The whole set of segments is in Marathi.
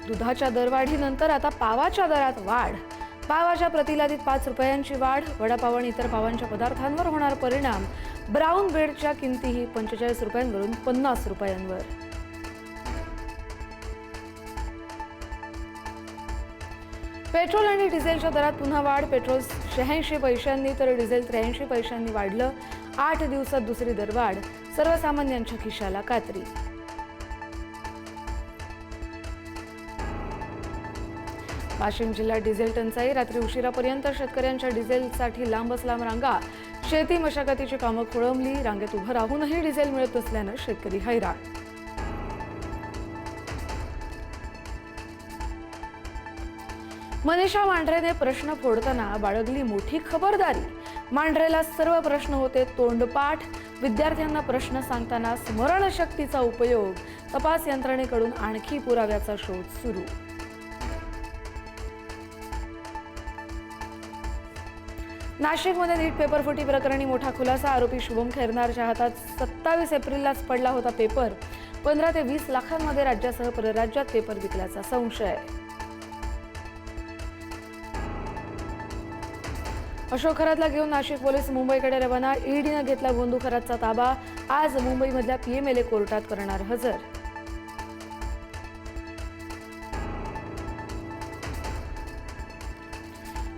दुधाच्या दरवाढीनंतर आता पावाच्या दरात वाढ. पावाच्या प्रतिलादीत 5 रुपयांची वाढ. वडापाव आणि इतर पावांच्या पदार्थांवर होणार परिणाम. ब्राऊन ब्रेडच्या किमतीही 45 रुपयांवरून 50 रुपयांवर. पेट्रोल आणि डिझेलच्या दरात पुन्हा वाढ. पेट्रोल 86 पैशांनी तर डिझेल 83 पैशांनी वाढलं. 8 दिवसात दुसरी दरवाढ. सर्वसामान्यांच्या खिशाला कात्री. वाशिम जिल्ह्यात डिझेल टंचाई. रात्री उशिरापर्यंत शेतकऱ्यांच्या डिझेलसाठी लांबच लांब रांगा. शेती मशागतीची कामं खोळंबली. रांगेत उभं राहूनही डिझेल मिळत नसल्यानं शेतकरी हैराण. मनीषा मांढरेने प्रश्न फोडताना बाळगली मोठी खबरदारी. मांढरेला सर्व प्रश्न होते तोंडपाठ. विद्यार्थ्यांना प्रश्न सांगताना स्मरणशक्तीचा उपयोग. तपास यंत्रणेकडून आणखी पुराव्याचा शोध सुरू. नाशिकमध्ये नीट पेपरफुटी प्रकरणी मोठा खुलासा. आरोपी शुभम खैरनारच्या हातात 27 एप्रिललाच पडला होता पेपर. 15 ते 20 लाखांमध्ये राज्यासह परराज्यात पेपर विकल्याचा संशय. अशोक खरातला घेऊन नाशिक पोलीस मुंबईकडे रवाना. ईडीनं घेतला गोंदू खरातचा ताबा. आज मुंबईमधल्या पीएमएलए कोर्टात करणार हजर.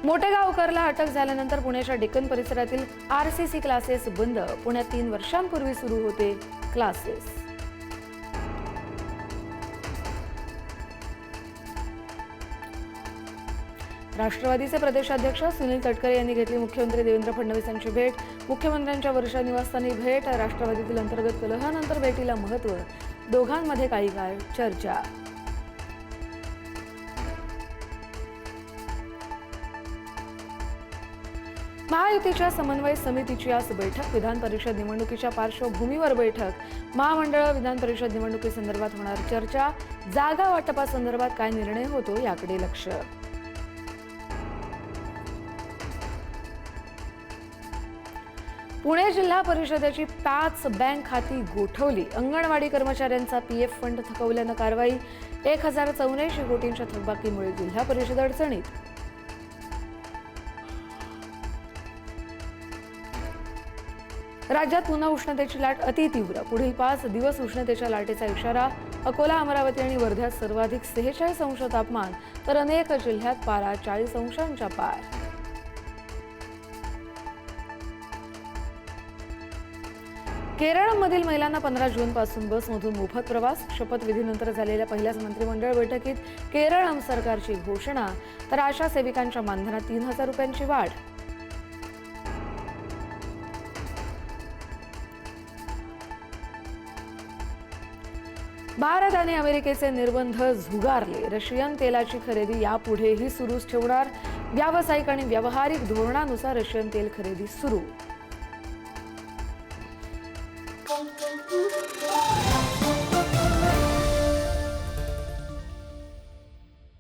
मोटेगावकरला अटक झाल्यानंतर पुण्याच्या डेक्कन परिसरातील आरसीसी क्लासेस बंद. पुण्यात 3 वर्षांपूर्वी सुरू होते क्लासेस. राष्ट्रवादीचे प्रदेशाध्यक्ष सुनील तटकरे यांनी घेतली मुख्यमंत्री देवेंद्र फडणवीस यांची भेट. मुख्यमंत्र्यांच्या वर्षा निवासस्थानी भेट. राष्ट्रवादीतील अंतर्गत कलहानंतर भेटीला महत्त्व. दोघांमध्ये काही काळ चर्चा. महायुतीच्या समन्वय समितीची आज बैठक. विधान परिषद निवडणुकीच्या पार्श्वभूमीवर बैठक. महामंडळ विधान परिषद निवडणुकीसंदर्भात होणार चर्चा. जागा वाटपासंदर्भात काय निर्णय होतो याकडे लक्ष. पुणे जिल्हा परिषदेची 5 बँक खाती गोठवली. अंगणवाडी कर्मचाऱ्यांचा पीएफ फंड थकवल्यानं कारवाई. 1084 कोटींच्या थकबाकीमुळे जिल्हा परिषद अडचणीत. राज्यात पुन्हा उष्णतेची लाट अतितीव्र. पुढील 5 दिवस उष्णतेच्या लाटेचा इशारा. अकोला, अमरावती आणि वर्ध्यात सर्वाधिक 46 अंश तापमान तर अनेक जिल्ह्यात पारा 40 अंशांच्या पार. केरळमधील महिलांना 15 जूनपासून बसमधून मोफत प्रवास. शपथविधीनंतर झालेल्या पहिल्याच मंत्रिमंडळ बैठकीत केरळ सरकारची घोषणा. तर आशा सेविकांच्या मानधनात 3000 रुपयांची वाढ. भारत आणि अमेरिकेचे निर्बंध झुगारले. रशियन तेलाची खरेदी यापुढेही सुरूच ठेवणार. व्यावसायिक आणि व्यावहारिक धोरणानुसार रशियन तेल खरेदी सुरू.